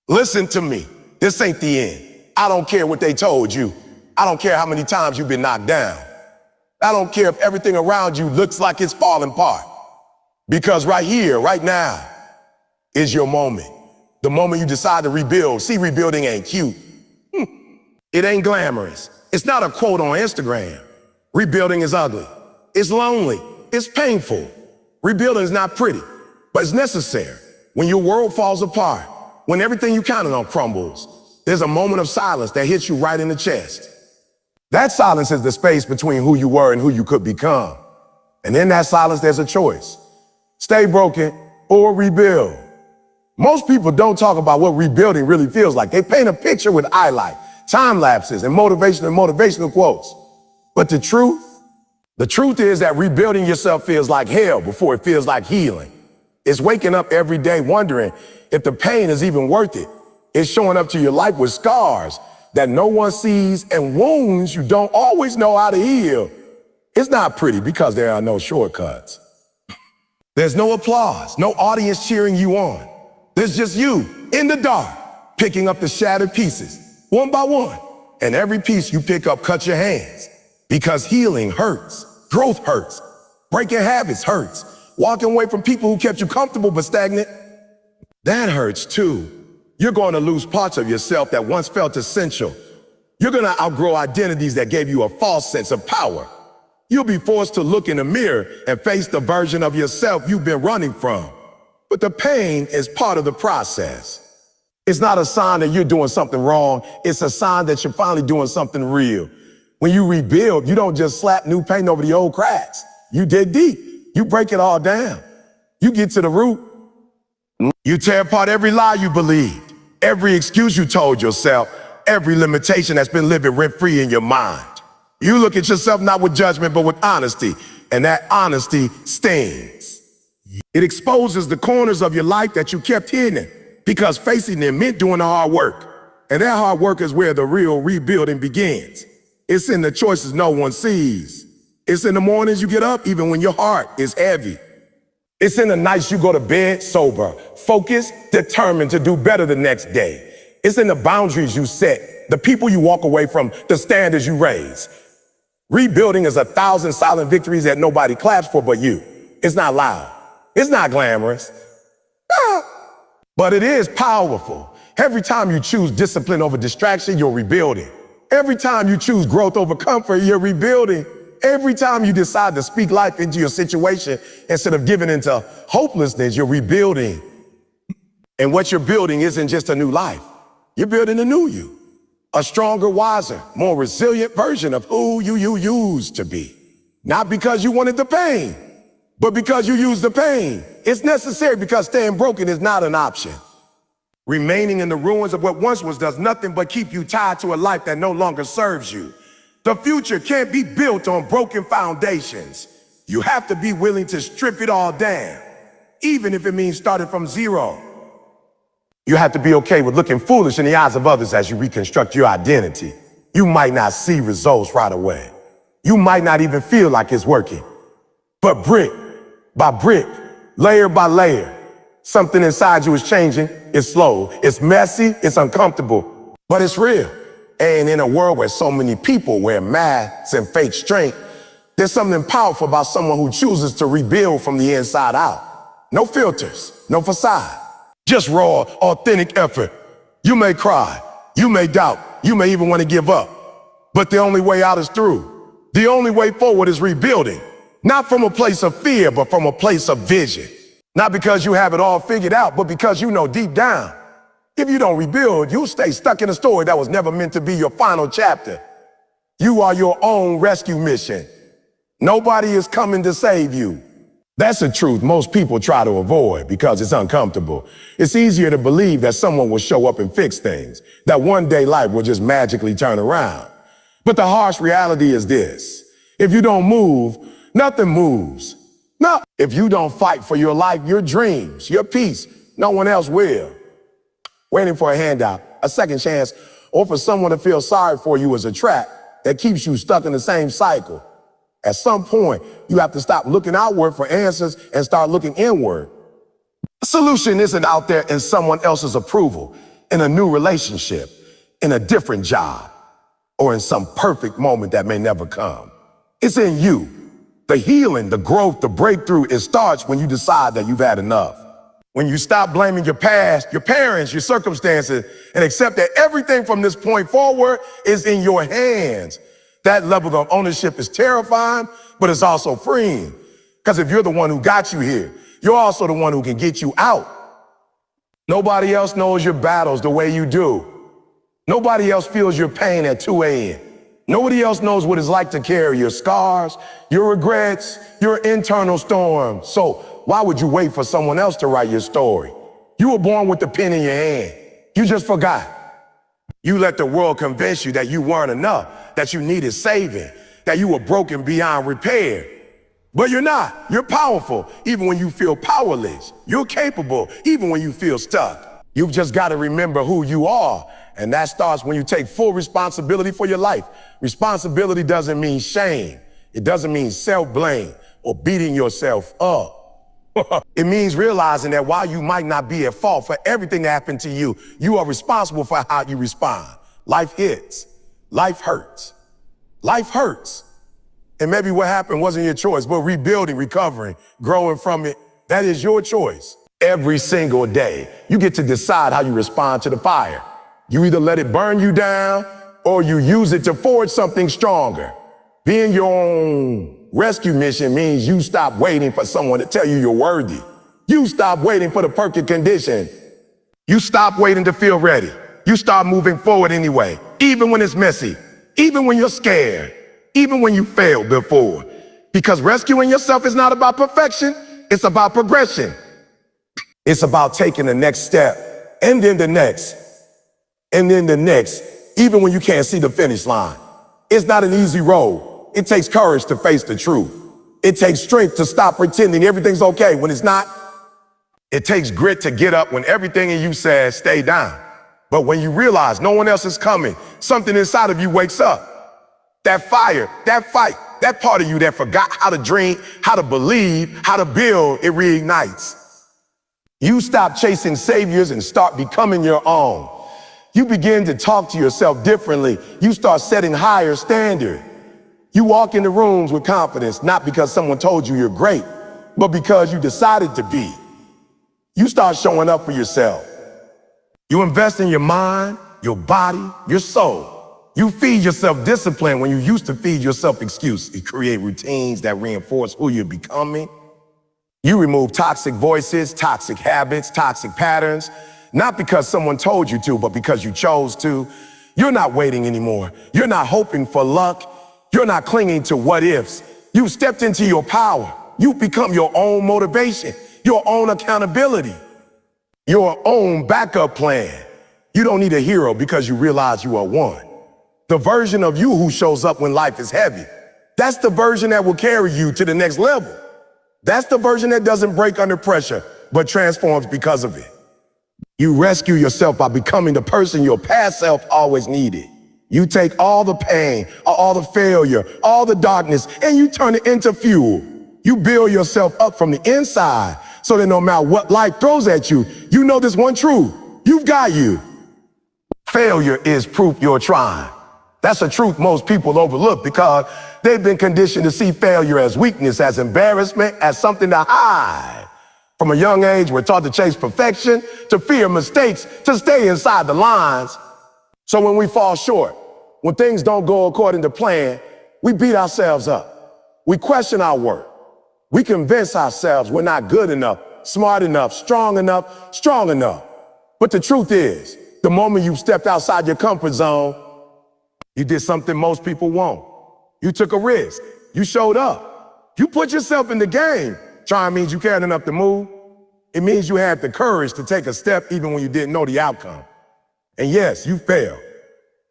Listen to me. This ain't the end. I don't care what they told you. I don't care how many times you've been knocked down. I don't care if everything around you looks like it's falling apart. Because right here, right now, is your moment. The moment you decide to rebuild. See, rebuilding ain't cute. It ain't glamorous. It's not a quote on Instagram. Rebuilding is ugly. It's lonely. It's painful. Rebuilding is not pretty, but it's necessary. When your world falls apart, when everything you counted on crumbles, there's a moment of silence that hits you right in the chest. That silence is the space between who you were and who you could become. And in that silence, there's a choice. Stay broken or rebuild. Most people don't talk about what rebuilding really feels like. They paint a picture with highlight, time lapses, and motivational quotes. But the truth is that rebuilding yourself feels like hell before it feels like healing. It's waking up every day wondering if the pain is even worth it. It's showing up to your life with scars that no one sees and wounds you don't always know how to heal. It's not pretty because there are no shortcuts. There's no applause, no audience cheering you on. There's just you in the dark, picking up the shattered pieces, one by one. And every piece you pick up cuts your hands. Because healing hurts, growth hurts, breaking habits hurts, walking away from people who kept you comfortable but stagnant, that hurts too. You're going to lose parts of yourself that once felt essential. You're going to outgrow identities that gave you a false sense of power. You'll be forced to look in the mirror and face the version of yourself you've been running from. But the pain is part of the process. It's not a sign that you're doing something wrong. It's a sign that you're finally doing something real. When you rebuild, you don't just slap new paint over the old cracks. You dig deep. You break it all down. You get to the root. You tear apart every lie you believed, every excuse you told yourself, every limitation that's been living rent-free in your mind. You look at yourself not with judgment, but with honesty, and that honesty stings. It exposes the corners of your life that you kept hidden, because facing them meant doing the hard work. And that hard work is where the real rebuilding begins. It's in the choices no one sees. It's in the mornings you get up, even when your heart is heavy. It's in the nights you go to bed sober, focused, determined to do better the next day. It's in the boundaries you set, the people you walk away from, the standards you raise. Rebuilding is 1,000 silent victories that nobody claps for but you. It's not loud. It's not glamorous. But it is powerful. Every time you choose discipline over distraction, you're rebuilding. Every time you choose growth over comfort, you're rebuilding. Every time you decide to speak life into your situation instead of giving into hopelessness, you're rebuilding. And what you're building isn't just a new life. You're building a new you, a stronger, wiser, more resilient version of who you used to be. Not because you wanted the pain, but because you used the pain. It's necessary because staying broken is not an option. Remaining in the ruins of what once was does nothing but keep you tied to a life that no longer serves you. The future can't be built on broken foundations. You have to be willing to strip it all down, even if it means starting from zero. You have to be okay with looking foolish in the eyes of others as you reconstruct your identity. You might not see results right away. You might not even feel like it's working. But brick by brick, layer by layer, something inside you is changing. It's slow, it's messy, it's uncomfortable, but it's real. And in a world where so many people wear masks and fake strength, there's something powerful about someone who chooses to rebuild from the inside out. No filters, no facade, just raw, authentic effort. You may cry, you may doubt, you may even want to give up, but the only way out is through. The only way forward is rebuilding, not from a place of fear, but from a place of vision. Not because you have it all figured out, but because you know deep down, if you don't rebuild, you'll stay stuck in a story that was never meant to be your final chapter. You are your own rescue mission. Nobody is coming to save you. That's the truth most people try to avoid because it's uncomfortable. It's easier to believe that someone will show up and fix things, that one day life will just magically turn around. But the harsh reality is this: if you don't move, nothing moves. No, if you don't fight for your life, your dreams, your peace, no one else will. Waiting for a handout, a second chance, or for someone to feel sorry for you is a trap that keeps you stuck in the same cycle. At some point, you have to stop looking outward for answers and start looking inward. The solution isn't out there in someone else's approval. in a new relationship, in a different job, or in some perfect moment that may never come. It's in you. The healing, the growth, the breakthrough, it starts when you decide that you've had enough. When you stop blaming your past, your parents, your circumstances, and accept that everything from this point forward is in your hands. That level of ownership is terrifying, but it's also freeing. Because if you're the one who got you here, you're also the one who can get you out. Nobody else knows your battles the way you do. Nobody else feels your pain at 2 a.m. Nobody else knows what it's like to carry your scars, your regrets, your internal storms. So why would you wait for someone else to write your story? You were born with the pen in your hand. You just forgot. You let the world convince you that you weren't enough, that you needed saving, that you were broken beyond repair. But you're not. You're powerful, even when you feel powerless. You're capable, even when you feel stuck. You've just got to remember who you are. And that starts when you take full responsibility for your life. Responsibility doesn't mean shame. It doesn't mean self-blame or beating yourself up. It means realizing that while you might not be at fault for everything that happened to you, you are responsible for how you respond. Life hits. Life hurts. Life hurts. And maybe what happened wasn't your choice, but rebuilding, recovering, growing from it, that is your choice. Every single day, you get to decide how you respond to the fire. You either let it burn you down or you use it to forge something stronger. Being your own rescue mission means you stop waiting for someone to tell you you're worthy. You stop waiting for the perfect condition. You stop waiting to feel ready. You start moving forward anyway, even when it's messy, even when you're scared, even when you failed before. Because rescuing yourself is not about perfection, it's about progression. It's about taking the next step, and then the next, and then the next, even when you can't see the finish line. It's not an easy road. It takes courage to face the truth. It takes strength to stop pretending everything's okay when it's not. It takes grit to get up when everything in you says stay down. But when you realize no one else is coming, something inside of you wakes up. That fire, that fight, that part of you that forgot how to dream, how to believe, how to build, it reignites. You stop chasing saviors and start becoming your own. You begin to talk to yourself differently. You start setting higher standards. You walk into rooms with confidence, not because someone told you you're great, but because you decided to be. You start showing up for yourself. You invest in your mind, your body, your soul. You feed yourself discipline when you used to feed yourself excuse. You create routines that reinforce who you're becoming. You remove toxic voices, toxic habits, toxic patterns, not because someone told you to, but because you chose to. You're not waiting anymore. You're not hoping for luck. You're not clinging to what ifs. You've stepped into your power. You've become your own motivation, your own accountability, your own backup plan. You don't need a hero because you realize you are one. The version of you who shows up when life is heavy. That's the version that will carry you to the next level. That's the version that doesn't break under pressure, but transforms because of it. You rescue yourself by becoming the person your past self always needed. You take all the pain, all the failure, all the darkness, and you turn it into fuel. You build yourself up from the inside so that no matter what life throws at you, you know this one truth: you've got you. Failure is proof you're trying. That's a truth most people overlook because they've been conditioned to see failure as weakness, as embarrassment, as something to hide. From a young age, we're taught to chase perfection, to fear mistakes, to stay inside the lines. So when we fall short, when things don't go according to plan, we beat ourselves up. We question our worth. We convince ourselves we're not good enough, smart enough, strong enough, strong enough. But the truth is, the moment you stepped outside your comfort zone, you did something most people won't. You took a risk. You showed up. You put yourself in the game. Trying means you cared enough to move. It means you had the courage to take a step even when you didn't know the outcome. And yes, you failed.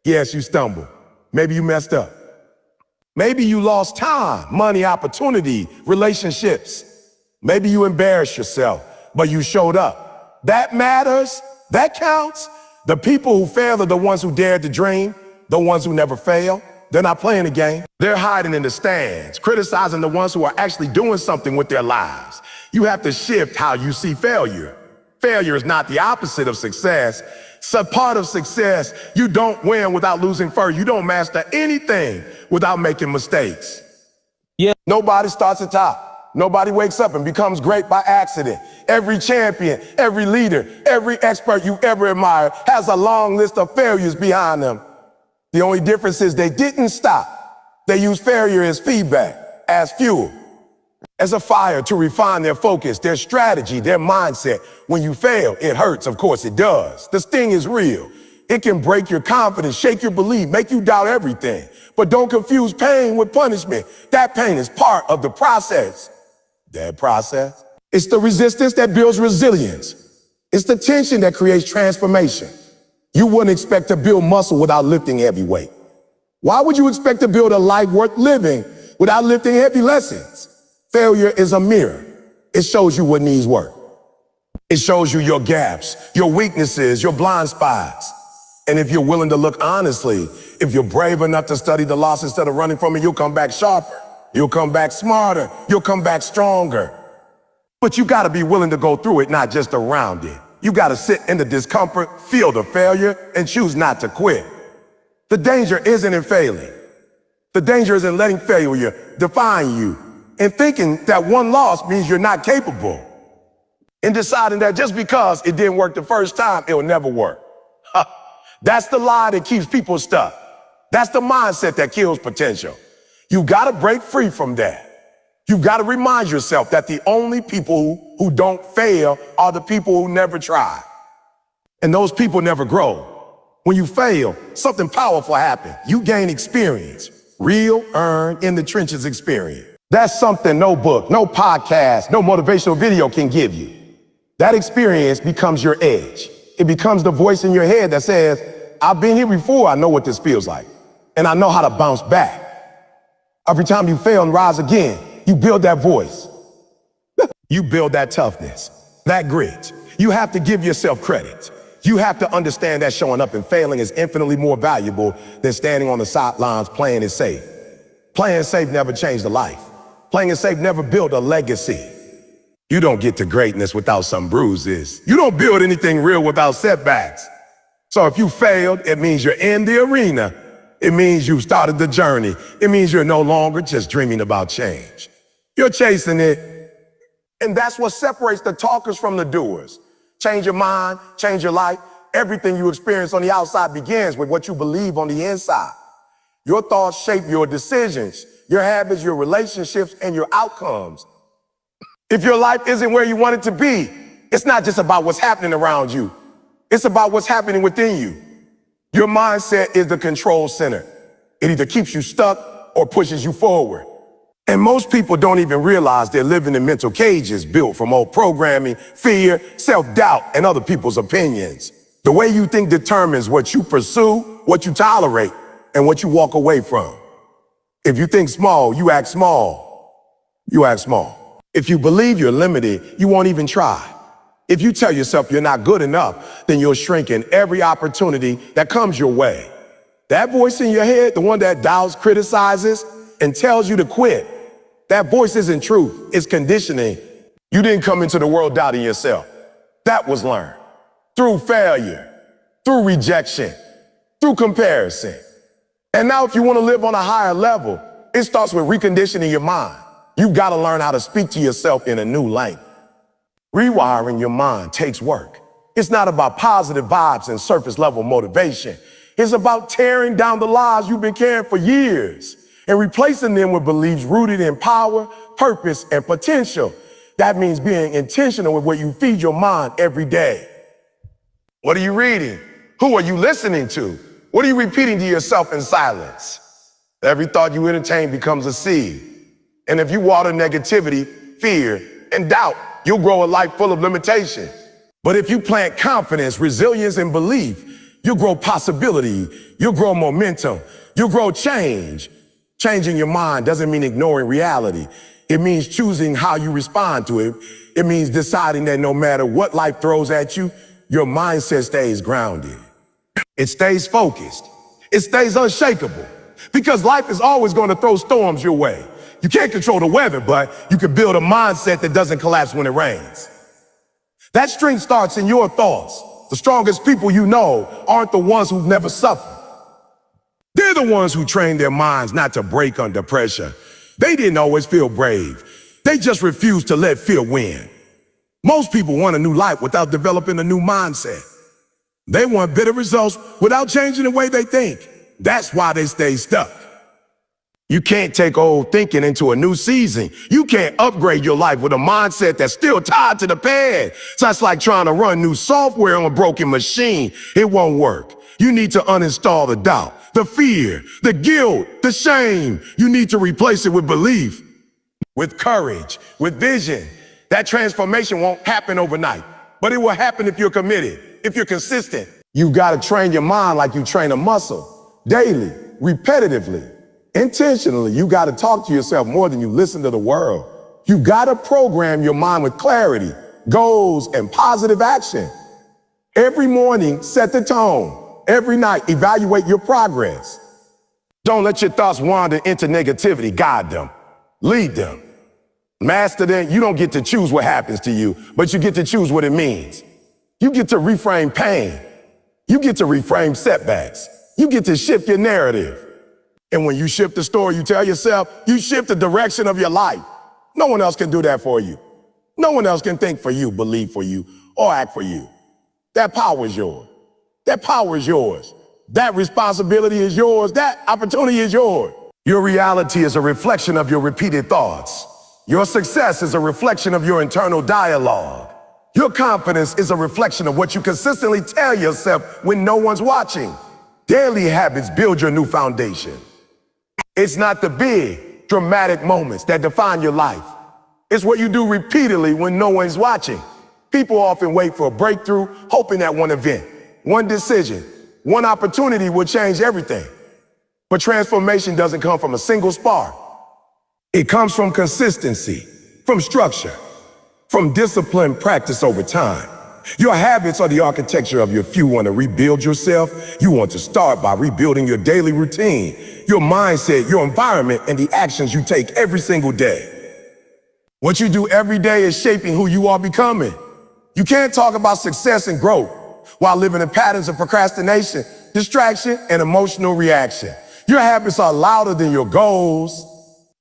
Yes, you stumbled. Maybe you messed up. Maybe you lost time, money, opportunity, relationships. Maybe you embarrassed yourself, but you showed up. That matters. That counts. The people who fail are the ones who dared to dream, the ones who never fail. They're not playing the game. They're hiding in the stands, criticizing the ones who are actually doing something with their lives. You have to shift how you see failure. Failure is not the opposite of success. So part of success, you don't win without losing first. You don't master anything without making mistakes. Yeah. Nobody starts at top. Nobody wakes up and becomes great by accident. Every champion, every leader, every expert you ever admired has a long list of failures behind them. The only difference is they didn't stop. They used failure as feedback, as fuel, as a fire to refine their focus, their strategy, their mindset. When you fail, it hurts. Of course it does. The sting is real. It can break your confidence, shake your belief, make you doubt everything. But don't confuse pain with punishment. That pain is part of the process. That process? It's the resistance that builds resilience. It's the tension that creates transformation. You wouldn't expect to build muscle without lifting heavy weight. Why would you expect to build a life worth living without lifting heavy lessons? Failure is a mirror. It shows you what needs work. It shows you your gaps, your weaknesses, your blind spots. And if you're willing to look honestly, if you're brave enough to study the loss instead of running from it, you'll come back sharper. You'll come back smarter. You'll come back stronger. But you gotta be willing to go through it, not just around it. You gotta sit in the discomfort, feel the failure, and choose not to quit. The danger isn't in failing. The danger is in letting failure define you and thinking that one loss means you're not capable. And deciding that just because it didn't work the first time, it will never work. That's the lie that keeps people stuck. That's the mindset that kills potential. You gotta break free from that. You've got to remind yourself that the only people who don't fail are the people who never try. And those people never grow. When you fail, something powerful happens. You gain experience, real, earned, in the trenches experience. That's something no book, no podcast, no motivational video can give you. That experience becomes your edge. It becomes the voice in your head that says, I've been here before, I know what this feels like. And I know how to bounce back. Every time you fail and rise again, you build that voice. You build that toughness, that grit. You have to give yourself credit. You have to understand that showing up and failing is infinitely more valuable than standing on the sidelines playing it safe. Playing safe never changed a life. Playing it safe never built a legacy. You don't get to greatness without some bruises. You don't build anything real without setbacks. So if you failed, it means you're in the arena. It means you've started the journey. It means you're no longer just dreaming about change. You're chasing it. And that's what separates the talkers from the doers. Change your mind, change your life. Everything you experience on the outside begins with what you believe on the inside. Your thoughts shape your decisions, your habits, your relationships, and your outcomes. If your life isn't where you want it to be, it's not just about what's happening around you. It's about what's happening within you. Your mindset is the control center. It either keeps you stuck or pushes you forward. And most people don't even realize they're living in mental cages built from old programming, fear, self-doubt, and other people's opinions. The way you think determines what you pursue, what you tolerate, and what you walk away from. If you think small, you act small. You act small. If you believe you're limited, you won't even try. If you tell yourself you're not good enough, then you'll shrink in every opportunity that comes your way. That voice in your head, the one that doubts, criticizes, and tells you to quit, that voice isn't truth, it's conditioning. You didn't come into the world doubting yourself. That was learned through failure, through rejection, through comparison. And now if you want to live on a higher level, it starts with reconditioning your mind. You've got to learn how to speak to yourself in a new language. Rewiring your mind takes work. It's not about positive vibes and surface level motivation. It's about tearing down the lies you've been carrying for years and replacing them with beliefs rooted in power, purpose, and potential. That means being intentional with what you feed your mind every day. What are you reading? Who are you listening to? What are you repeating to yourself in silence? Every thought you entertain becomes a seed. And if you water negativity, fear, and doubt, you'll grow a life full of limitations. But if you plant confidence, resilience, and belief, you'll grow possibility, you'll grow momentum, you'll grow change. Changing your mind doesn't mean ignoring reality. It means choosing how you respond to it. It means deciding that no matter what life throws at you, your mindset stays grounded. It stays focused. It stays unshakable. Because life is always going to throw storms your way. You can't control the weather, but you can build a mindset that doesn't collapse when it rains. That strength starts in your thoughts. The strongest people you know aren't the ones who've never suffered. They're the ones who train their minds not to break under pressure. They didn't always feel brave. They just refused to let fear win. Most people want a new life without developing a new mindset. They want better results without changing the way they think. That's why they stay stuck. You can't take old thinking into a new season. You can't upgrade your life with a mindset that's still tied to the past. So that's like trying to run new software on a broken machine. It won't work. You need to uninstall the doubt, the fear, the guilt, the shame. You need to replace it with belief, with courage, with vision. That transformation won't happen overnight, but it will happen if you're committed, if you're consistent. You've got to train your mind like you train a muscle, daily, repetitively. Intentionally, you got to talk to yourself more than you listen to the world. You got to program your mind with clarity, goals, and positive action. Every morning, set the tone. Every night, evaluate your progress. Don't let your thoughts wander into negativity. Guide them. Lead them. Master them. You don't get to choose what happens to you, but you get to choose what it means. You get to reframe pain. You get to reframe setbacks. You get to shift your narrative. And when you shift the story you tell yourself, you shift the direction of your life. No one else can do that for you. No one else can think for you, believe for you, or act for you. That power is yours. That power is yours. That responsibility is yours. That opportunity is yours. Your reality is a reflection of your repeated thoughts. Your success is a reflection of your internal dialogue. Your confidence is a reflection of what you consistently tell yourself when no one's watching. Daily habits build your new foundation. It's not the big, dramatic moments that define your life. It's what you do repeatedly when no one's watching. People often wait for a breakthrough, hoping that one event, one decision, one opportunity will change everything. But transformation doesn't come from a single spark. It comes from consistency, from structure, from disciplined practice over time. Your habits are the architecture of your future. You want to rebuild yourself? You want to start by rebuilding your daily routine, your mindset, your environment, and the actions you take every single day. What you do every day is shaping who you are becoming. You can't talk about success and growth while living in patterns of procrastination, distraction, and emotional reaction. Your habits are louder than your goals.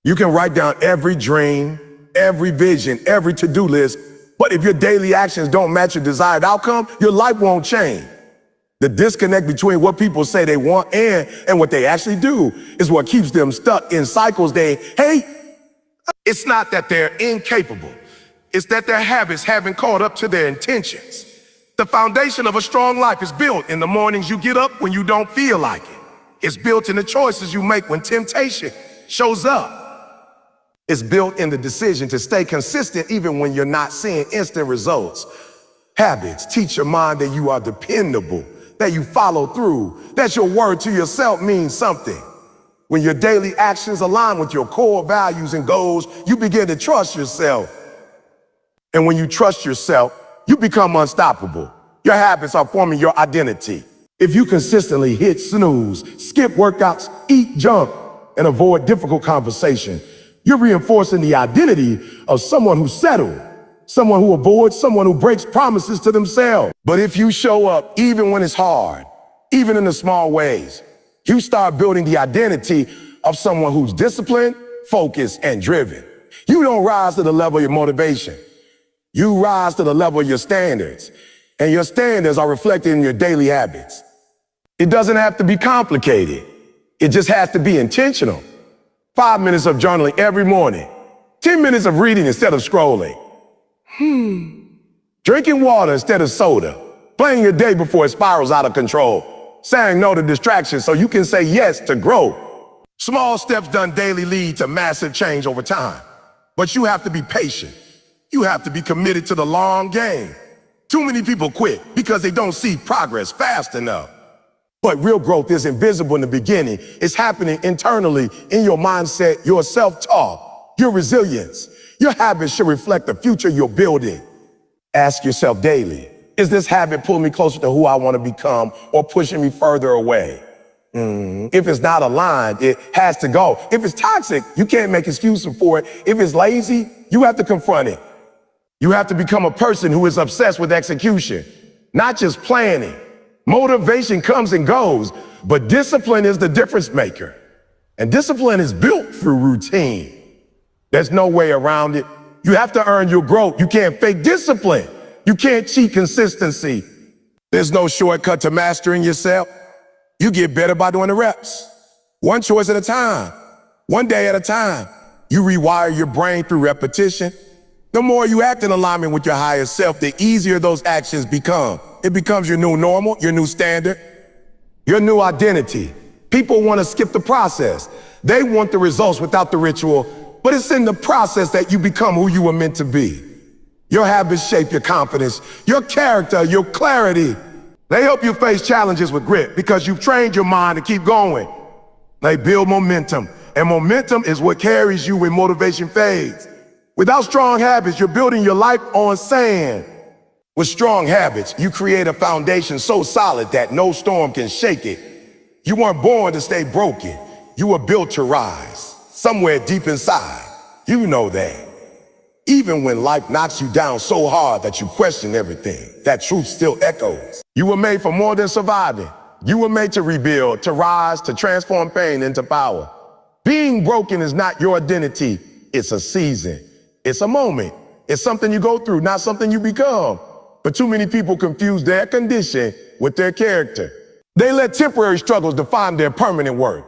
You can write down every dream, every vision, every to-do list, but if your daily actions don't match your desired outcome, your life won't change. The disconnect between what people say they want and what they actually do is what keeps them stuck in cycles they hate. It's not that they're incapable. It's that their habits haven't caught up to their intentions. The foundation of a strong life is built in the mornings you get up when you don't feel like it. It's built in the choices you make when temptation shows up. It's built in the decision to stay consistent even when you're not seeing instant results. Habits teach your mind that you are dependable, that you follow through, that your word to yourself means something. When your daily actions align with your core values and goals, you begin to trust yourself. And when you trust yourself, you become unstoppable. Your habits are forming your identity. If you consistently hit snooze, skip workouts, eat junk, and avoid difficult conversation, you're reinforcing the identity of someone who's settled, someone who avoids, someone who breaks promises to themselves. But if you show up even when it's hard, even in the small ways, you start building the identity of someone who's disciplined, focused, and driven. You don't rise to the level of your motivation. You rise to the level of your standards, and your standards are reflected in your daily habits. It doesn't have to be complicated. It just has to be intentional. 5 minutes of journaling every morning. 10 minutes of reading instead of scrolling. Drinking water instead of soda. Playing your day before it spirals out of control. Saying no to distractions so you can say yes to growth. Small steps done daily lead to massive change over time. But you have to be patient. You have to be committed to the long game. Too many people quit because they don't see progress fast enough. But real growth isn't visible in the beginning. It's happening internally in your mindset, your self-talk, your resilience. Your habits should reflect the future you're building. Ask yourself daily, is this habit pulling me closer to who I want to become or pushing me further away? If it's not aligned, it has to go. If it's toxic, you can't make excuses for it. If it's lazy, you have to confront it. You have to become a person who is obsessed with execution. not just planning. Motivation comes and goes, but discipline is the difference maker. And discipline is built through routine. There's no way around it. You have to earn your growth. You can't fake discipline. You can't cheat consistency. There's no shortcut to mastering yourself. You get better by doing the reps. One choice at a time, one day at a time. You rewire your brain through repetition. The more you act in alignment with your higher self, the easier those actions become. It becomes your new normal, your new standard, your new identity. People want to skip the process. They want the results without the ritual, but it's in the process that you become who you were meant to be. Your habits shape your confidence, your character, your clarity. They help you face challenges with grit because you've trained your mind to keep going. They build momentum, and momentum is what carries you when motivation fades. Without strong habits, you're building your life on sand. With strong habits, you create a foundation so solid that no storm can shake it. You weren't born to stay broken. You were built to rise. Somewhere deep inside, you know that. Even when life knocks you down so hard that you question everything, that truth still echoes. You were made for more than surviving. You were made to rebuild, to rise, to transform pain into power. Being broken is not your identity. It's a season. It's a moment. It's something you go through, not something you become. But too many people confuse their condition with their character. They let temporary struggles define their permanent worth.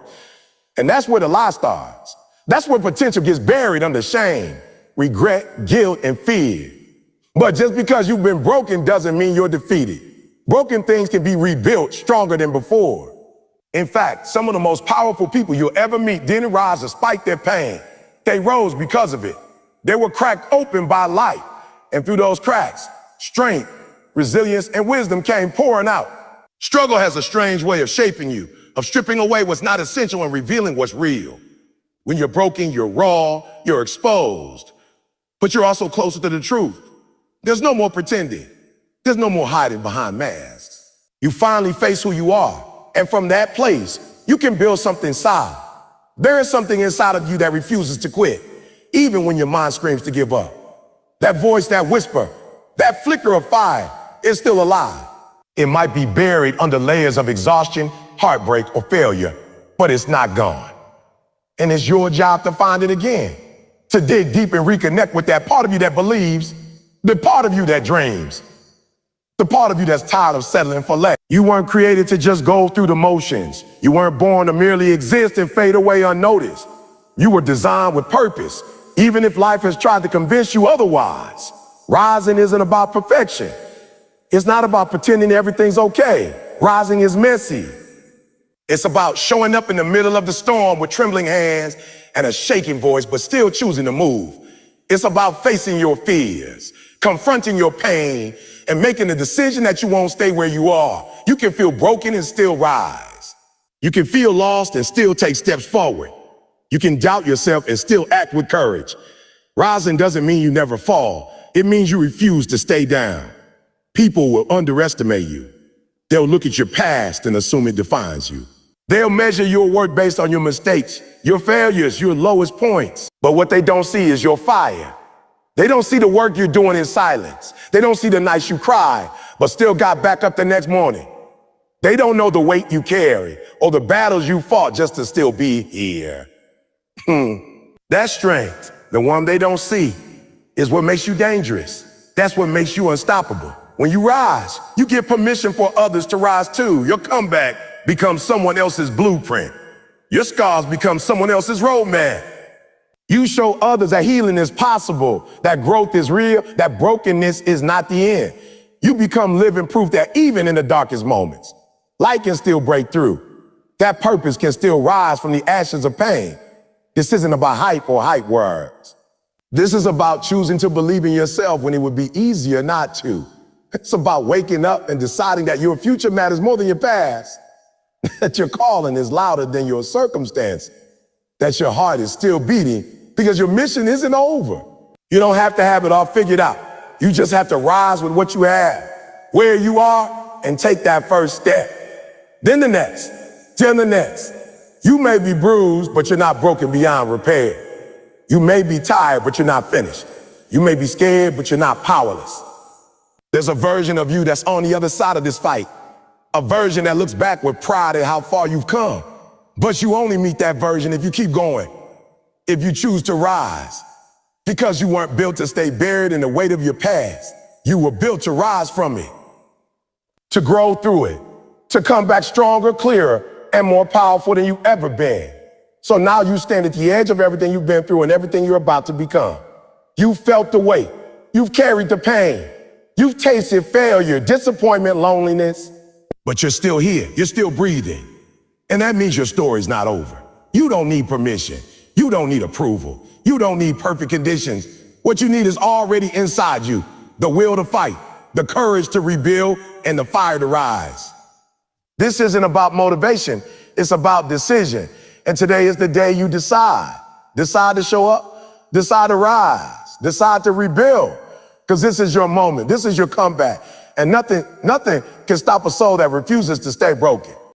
And that's where the lie starts. That's where potential gets buried under shame, regret, guilt, and fear. But just because you've been broken doesn't mean you're defeated. Broken things can be rebuilt stronger than before. In fact, some of the most powerful people you'll ever meet didn't rise despite their pain. They rose because of it. They were cracked open by life. And through those cracks, strength, resilience, and wisdom came pouring out. Struggle has a strange way of shaping you, of stripping away what's not essential and revealing what's real. When you're broken, you're raw, you're exposed, but you're also closer to the truth. There's no more pretending. There's no more hiding behind masks. You finally face who you are, and from that place, you can build something solid. There is something inside of you that refuses to quit, even when your mind screams to give up. That voice, that whisper, that flicker of fire is still alive. It might be buried under layers of exhaustion, heartbreak, or failure, but it's not gone. And it's your job to find it again, to dig deep and reconnect with that part of you that believes, the part of you that dreams, the part of you that's tired of settling for less. You weren't created to just go through the motions. You weren't born to merely exist and fade away unnoticed. You were designed with purpose, even if life has tried to convince you otherwise. Rising isn't about perfection. It's not about pretending everything's okay. Rising is messy. It's about showing up in the middle of the storm with trembling hands and a shaking voice, but still choosing to move. It's about facing your fears, confronting your pain, and making the decision that you won't stay where you are. You can feel broken and still rise. You can feel lost and still take steps forward. You can doubt yourself and still act with courage. Rising doesn't mean you never fall. It means you refuse to stay down. People will underestimate you. They'll look at your past and assume it defines you. They'll measure your worth based on your mistakes, your failures, your lowest points. But what they don't see is your fire. They don't see the work you're doing in silence. They don't see the nights you cry, but still got back up the next morning. They don't know the weight you carry or the battles you fought just to still be here. That strength, the one they don't see, is what makes you dangerous. That's what makes you unstoppable. When you rise, you give permission for others to rise too. Your comeback becomes someone else's blueprint. Your scars become someone else's roadmap. You show others that healing is possible, that growth is real, that brokenness is not the end. You become living proof that even in the darkest moments, light can still break through. That purpose can still rise from the ashes of pain. This isn't about hype or hype words. This is about choosing to believe in yourself when it would be easier not to. It's about waking up and deciding that your future matters more than your past, that your calling is louder than your circumstance, that your heart is still beating because your mission isn't over. You don't have to have it all figured out. You just have to rise with what you have, where you are, and take that first step. Then the next, then the next. You may be bruised, but you're not broken beyond repair. You may be tired, but you're not finished. You may be scared, but you're not powerless. There's a version of you that's on the other side of this fight. A version that looks back with pride at how far you've come. But you only meet that version if you keep going, if you choose to rise. Because you weren't built to stay buried in the weight of your past. You were built to rise from it, to grow through it, to come back stronger, clearer, and more powerful than you've ever been. So now you stand at the edge of everything you've been through and everything you're about to become. You've felt the weight. You've carried the pain. You've tasted failure, disappointment, loneliness. But you're still here. You're still breathing. And that means your story's not over. You don't need permission. You don't need approval. You don't need perfect conditions. What you need is already inside you. The will to fight, the courage to rebuild, and the fire to rise. This isn't about motivation. It's about decision. And today is the day you decide. Decide to show up. Decide to rise. Decide to rebuild. Because this is your moment. This is your comeback. And nothing can stop a soul that refuses to stay broken.